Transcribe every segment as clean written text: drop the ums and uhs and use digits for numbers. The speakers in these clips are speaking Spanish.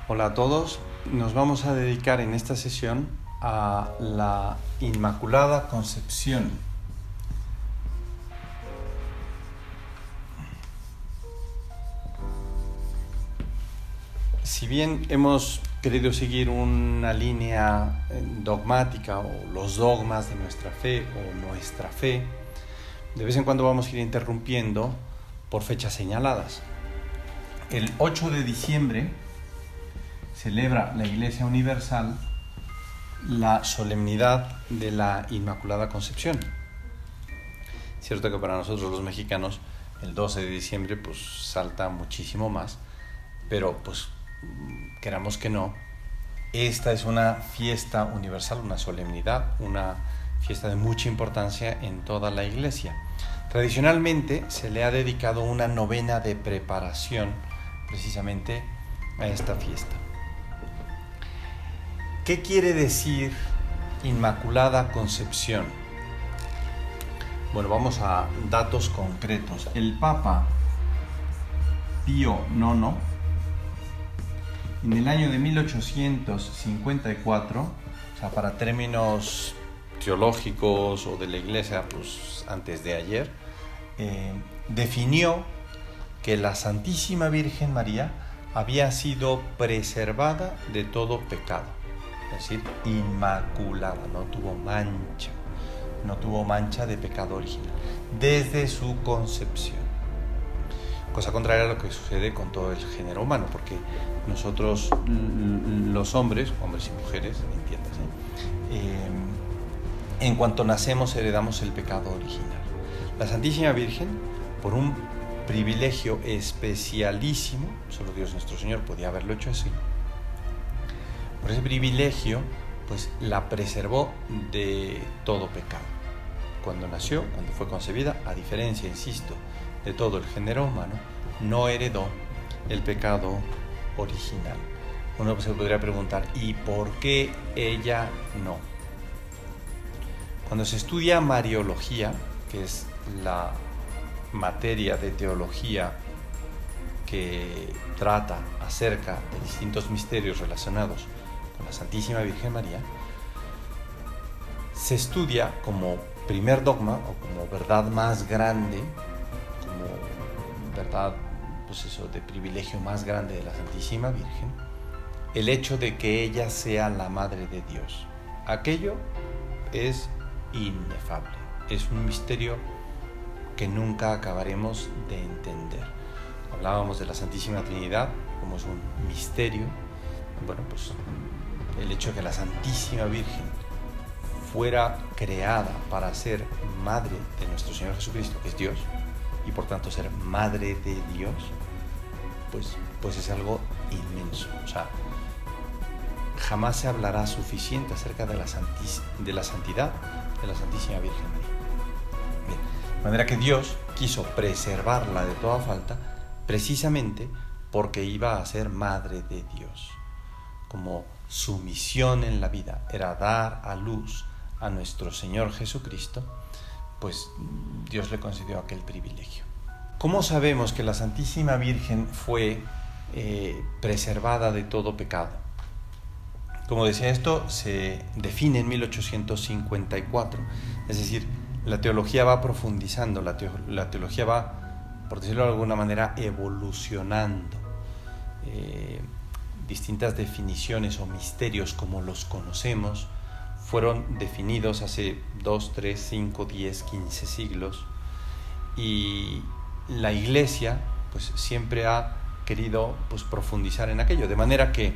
Hola a todos, nos vamos a dedicar en esta sesión a la Inmaculada Concepción. Si bien hemos querido seguir una línea dogmática o los dogmas de nuestra fe o nuestra fe, de vez en cuando vamos a ir interrumpiendo por fechas señaladas. El 8 de diciembre celebra la Iglesia Universal la solemnidad de la Inmaculada Concepción. Cierto que para nosotros los mexicanos el 12 de diciembre pues salta muchísimo más, pero pues queramos que no, esta es una fiesta universal, una solemnidad, una fiesta de mucha importancia en toda la Iglesia. Tradicionalmente se le ha dedicado una novena de preparación precisamente a esta fiesta. ¿Qué quiere decir Inmaculada Concepción? Bueno, vamos a datos concretos. El Papa Pío IX, en el año de 1854, o sea, para términos teológicos o de la Iglesia, pues antes de ayer, definió que la Santísima Virgen María había sido preservada de todo pecado. Es decir, inmaculada, no tuvo mancha de pecado original, desde su concepción. Cosa contraria a lo que sucede con todo el género humano, porque nosotros, los hombres y mujeres, entiéndase, en cuanto nacemos heredamos el pecado original. La Santísima Virgen, por un privilegio especialísimo, solo Dios nuestro Señor podía haberlo hecho así, por ese privilegio, pues la preservó de todo pecado. Cuando nació, cuando fue concebida, a diferencia, insisto, de todo el género humano, no heredó el pecado original. Uno se podría preguntar, ¿y por qué ella no? Cuando se estudia Mariología, que es la materia de teología que trata acerca de distintos misterios relacionados con la Santísima Virgen María, se estudia como primer dogma o como verdad más grande, como verdad, pues eso, de privilegio más grande de la Santísima Virgen, el hecho de que ella sea la Madre de Dios. Aquello es inefable, es un misterio que nunca acabaremos de entender. Hablábamos de la Santísima Trinidad como es un misterio. Bueno, pues el hecho de que la Santísima Virgen fuera creada para ser madre de nuestro Señor Jesucristo, que es Dios, y por tanto ser madre de Dios, pues es algo inmenso. O sea, jamás se hablará suficiente acerca de la santidad de la Santísima Virgen María. Bien, de manera que Dios quiso preservarla de toda falta precisamente porque iba a ser madre de Dios. Como su misión en la vida era dar a luz a nuestro Señor Jesucristo, pues Dios le concedió aquel privilegio. ¿Cómo sabemos que la Santísima Virgen fue preservada de todo pecado? Como decía, esto se define en 1854, es decir, la teología va profundizando, la teología va, por decirlo de alguna manera, evolucionando. Distintas definiciones o misterios como los conocemos fueron definidos hace 2, 3, 5, 10, 15 siglos, y la Iglesia pues siempre ha querido pues profundizar en aquello, de manera que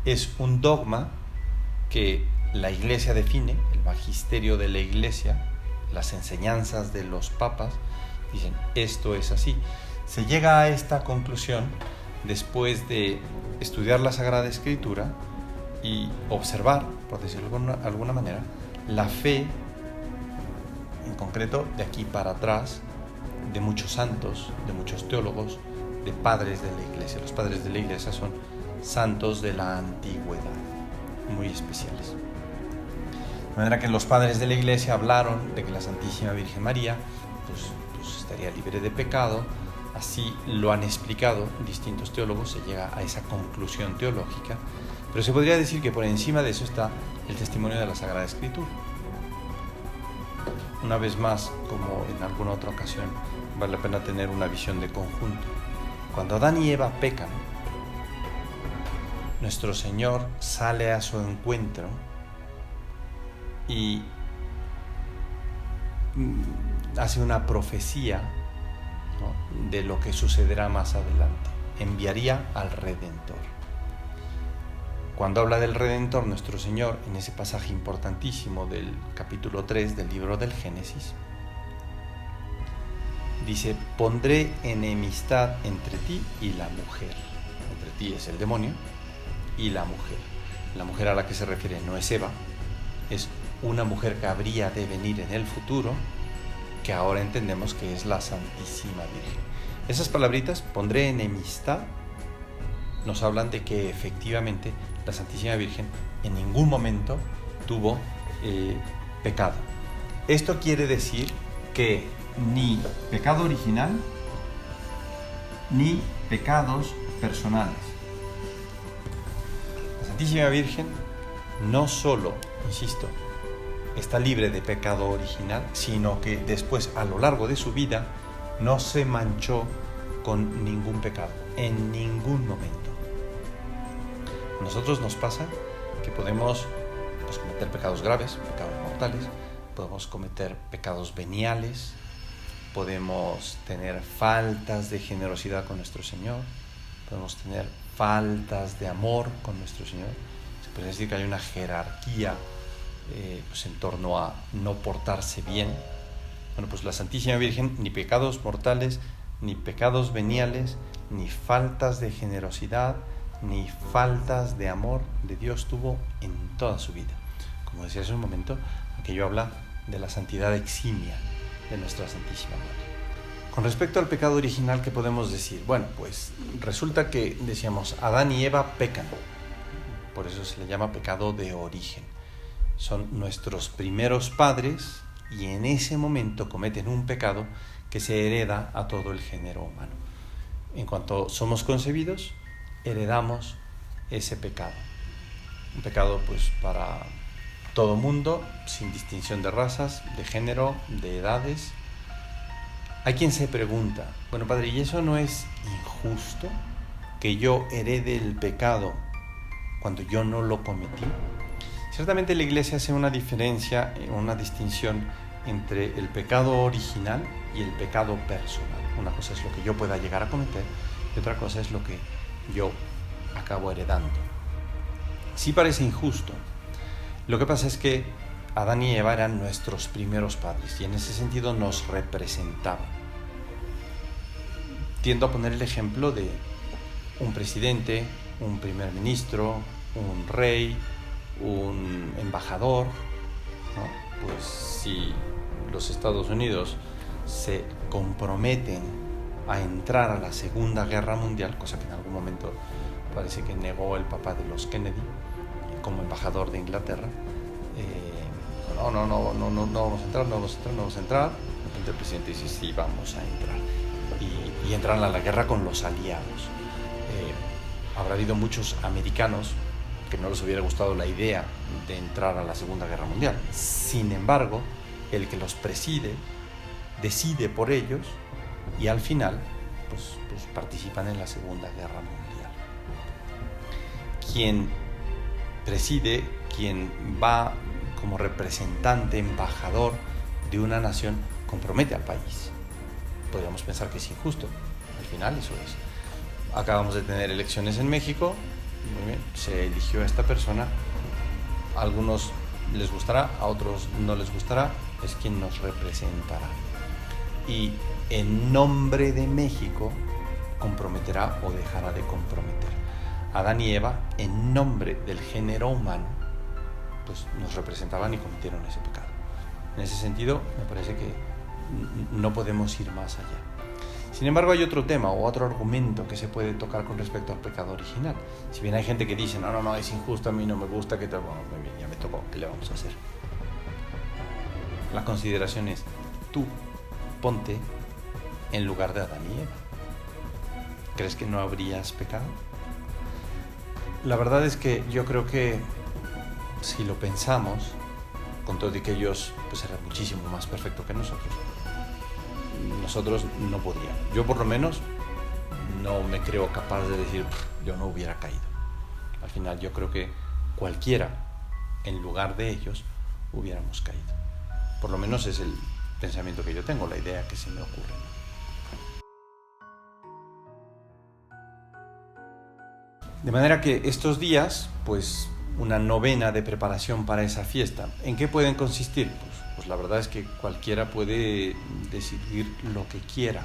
es un dogma que la Iglesia define, el magisterio de la Iglesia, las enseñanzas de los papas dicen esto es así. Se llega a esta conclusión después de estudiar la Sagrada Escritura y observar, por decirlo de alguna manera, la fe, en concreto de aquí para atrás, de muchos santos, de muchos teólogos, de padres de la Iglesia. Los padres de la Iglesia son santos de la antigüedad, muy especiales. De manera que los padres de la Iglesia hablaron de que la Santísima Virgen María pues estaría libre de pecado. Así lo han explicado distintos teólogos, se llega a esa conclusión teológica, pero se podría decir que por encima de eso está el testimonio de la Sagrada Escritura. Una vez más, como en alguna otra ocasión, vale la pena tener una visión de conjunto. Cuando Adán y Eva pecan, nuestro Señor sale a su encuentro y hace una profecía, ¿no?, de lo que sucederá más adelante. Enviaría al Redentor. Cuando habla del Redentor, nuestro Señor, en ese pasaje importantísimo del capítulo 3 del libro del Génesis, dice: pondré enemistad entre ti y la mujer. Entre ti es el demonio y la mujer. La mujer a la que se refiere no es Eva, es una mujer que habría de venir en el futuro, que ahora entendemos que es la Santísima Virgen. Esas palabritas, pondré enemistad, nos hablan de que efectivamente la Santísima Virgen en ningún momento tuvo pecado. Esto quiere decir que ni pecado original ni pecados personales. La Santísima Virgen no solo, insisto, está libre de pecado original, sino que después, a lo largo de su vida, no se manchó con ningún pecado, en ningún momento. A nosotros nos pasa que podemos cometer pecados graves, pecados mortales, podemos cometer pecados veniales, podemos tener faltas de generosidad con nuestro Señor, podemos tener faltas de amor con nuestro Señor. Se puede decir que hay una jerarquía en torno a no portarse bien. Bueno, pues la Santísima Virgen ni pecados mortales, ni pecados veniales, ni faltas de generosidad, ni faltas de amor de Dios tuvo en toda su vida. Como decía hace un momento, aquello habla de la santidad eximia de nuestra Santísima Madre. Con respecto al pecado original, ¿qué podemos decir? Bueno, pues resulta que, decíamos, Adán y Eva pecan. Por eso se le llama pecado de origen. Son nuestros primeros padres y en ese momento cometen un pecado que se hereda a todo el género humano. En cuanto somos concebidos, heredamos ese pecado. Un pecado pues para todo mundo, sin distinción de razas, de género, de edades. Hay quien se pregunta, bueno, padre, ¿y eso no es injusto? ¿Que yo herede el pecado cuando yo no lo cometí? Ciertamente la Iglesia hace una diferencia, una distinción entre el pecado original y el pecado personal. Una cosa es lo que yo pueda llegar a cometer y otra cosa es lo que yo acabo heredando. Sí parece injusto. Lo que pasa es que Adán y Eva eran nuestros primeros padres y en ese sentido nos representaban. Tiendo a poner el ejemplo de un presidente, un primer ministro, un rey, un embajador, ¿no? Pues si los Estados Unidos se comprometen a entrar a la Segunda Guerra Mundial, cosa que en algún momento parece que negó el papá de los Kennedy como embajador de Inglaterra, no vamos a entrar. De repente el presidente dice, sí, vamos a entrar. Y entran a la guerra con los aliados. Habrá habido muchos americanos que no les hubiera gustado la idea de entrar a la Segunda Guerra Mundial. Sin embargo, el que los preside decide por ellos y al final pues participan en la Segunda Guerra Mundial. Quien preside, quien va como representante, embajador de una nación, compromete al país. Podríamos pensar que es injusto. Al final eso es. Acabamos de tener elecciones en México. Muy bien, se eligió a esta persona. A algunos les gustará, a otros no les gustará. Es quien nos representará. Y en nombre de México comprometerá o dejará de comprometer. Adán y Eva, en nombre del género humano, pues nos representaban y cometieron ese pecado. En ese sentido, me parece que no podemos ir más allá. Sin embargo, hay otro tema o otro argumento que se puede tocar con respecto al pecado original. Si bien hay gente que dice, no, es injusto, a mí no me gusta, que tal, bueno, muy bien, ya me tocó, ¿qué le vamos a hacer? La consideración es, tú ponte en lugar de Adán y Eva. ¿Crees que no habrías pecado? La verdad es que yo creo que si lo pensamos, con todo y que ellos pues eran muchísimo más perfectos que nosotros no podríamos. Yo por lo menos no me creo capaz de decir, yo no hubiera caído. Al final yo creo que cualquiera, en lugar de ellos, hubiéramos caído. Por lo menos es el pensamiento que yo tengo, la idea que se me ocurre. De manera que estos días, pues una novena de preparación para esa fiesta. ¿En qué pueden consistir? Pues la verdad es que cualquiera puede decidir lo que quiera.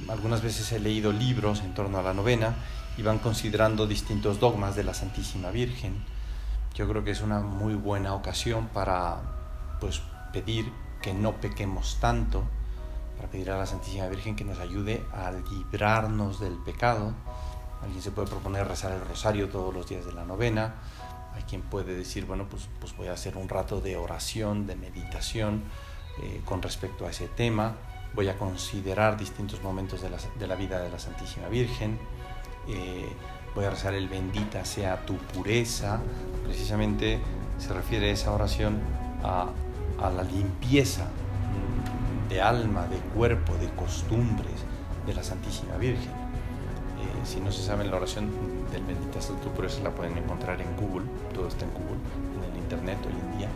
Algunas veces he leído libros en torno a la novena y van considerando distintos dogmas de la Santísima Virgen. Yo creo que es una muy buena ocasión para pues, pedir que no pequemos tanto, para pedir a la Santísima Virgen que nos ayude a librarnos del pecado. Alguien se puede proponer rezar el rosario todos los días de la novena. Hay quien puede decir, bueno, pues voy a hacer un rato de oración, de meditación con respecto a ese tema. Voy a considerar distintos momentos de la vida de la Santísima Virgen. Voy a rezar el bendita sea tu pureza. Precisamente se refiere esa oración a la limpieza de alma, de cuerpo, de costumbres de la Santísima Virgen. Si no se sabe la oración del bendita sea tu pureza, la pueden encontrar en Google, todo está en Google, en el internet hoy en día.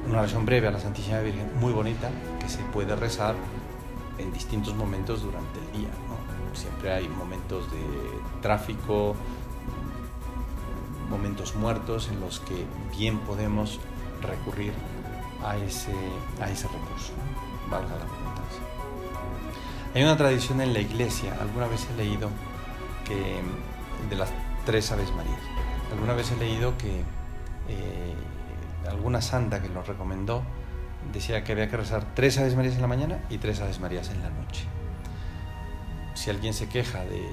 Una oración breve a la Santísima Virgen, muy bonita, que se puede rezar en distintos momentos durante el día, ¿no? Siempre hay momentos de tráfico, momentos muertos en los que bien podemos recurrir a ese recurso, ¿no? Valga la redundancia. Hay una tradición en la Iglesia, alguna vez he leído que de las 3 Aves Marías. Alguna vez he leído que alguna santa que nos recomendó decía que había que rezar 3 Aves Marías en la mañana y 3 Aves Marías en la noche. Si alguien se queja de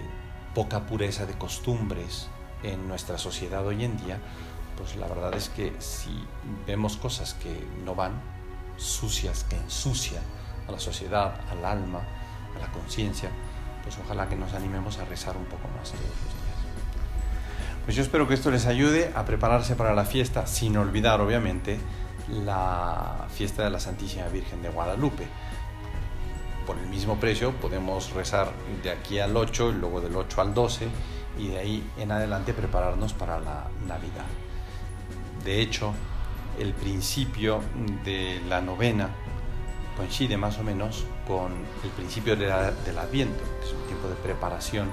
poca pureza de costumbres en nuestra sociedad hoy en día, pues la verdad es que si vemos cosas que no van, sucias, que ensucian a la sociedad, al alma, a la conciencia, pues ojalá que nos animemos a rezar un poco más todos los días. Pues yo espero que esto les ayude a prepararse para la fiesta, sin olvidar obviamente la fiesta de la Santísima Virgen de Guadalupe. Por el mismo precio podemos rezar de aquí al 8 y luego del 8 al 12 y de ahí en adelante prepararnos para la Navidad. De hecho, el principio de la novena coincide más o menos con el principio del Adviento, que es un tiempo de preparación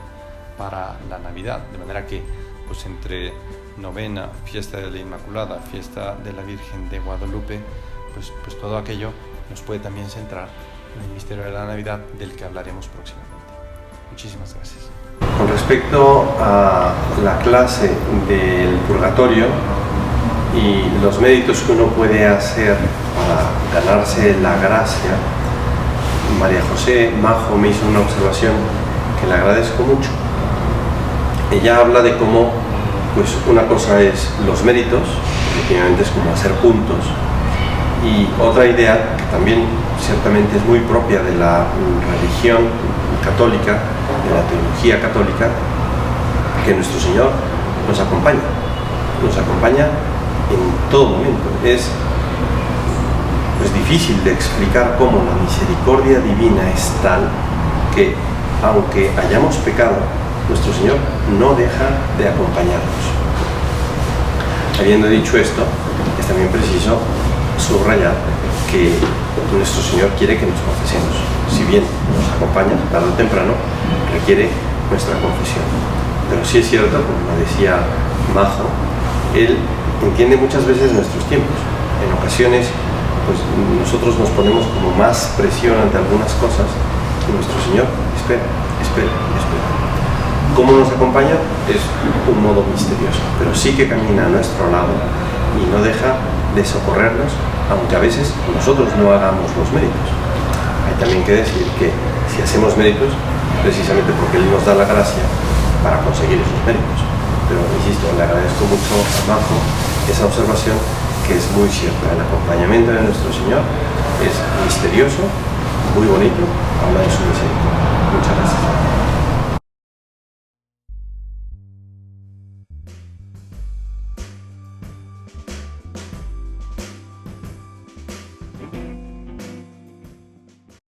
para la Navidad, de manera que pues entre novena, fiesta de la Inmaculada, fiesta de la Virgen de Guadalupe, pues todo aquello nos puede también centrar en el misterio de la Navidad, del que hablaremos próximamente. Muchísimas gracias. Con respecto a la clase del purgatorio y los méritos que uno puede hacer para ganarse la gracia, María José Majo me hizo una observación que le agradezco mucho. Ella habla de cómo pues una cosa es los méritos, efectivamente es como hacer puntos, y otra idea que también ciertamente es muy propia de la religión católica, de la teología católica, que nuestro Señor nos acompaña en todo momento. Es difícil de explicar cómo la misericordia divina es tal que, aunque hayamos pecado, nuestro Señor no deja de acompañarnos. Habiendo dicho esto, es también preciso subrayar que nuestro Señor quiere que nos confesemos. Si bien nos acompaña, tarde o temprano, requiere nuestra confesión. Pero sí es cierto, como decía Majo, Él entiende muchas veces nuestros tiempos. En ocasiones, pues nosotros nos ponemos como más presión ante algunas cosas y nuestro Señor espera. ¿Cómo nos acompaña? Es un modo misterioso, pero sí que camina a nuestro lado y no deja de socorrernos, aunque a veces nosotros no hagamos los méritos. Hay también que decir que si hacemos méritos, precisamente porque Él nos da la gracia para conseguir esos méritos. Pero insisto, le agradezco mucho a Majo esa observación que es muy cierto. El acompañamiento de nuestro Señor es misterioso, muy bonito, habla de su misericordia. Muchas gracias.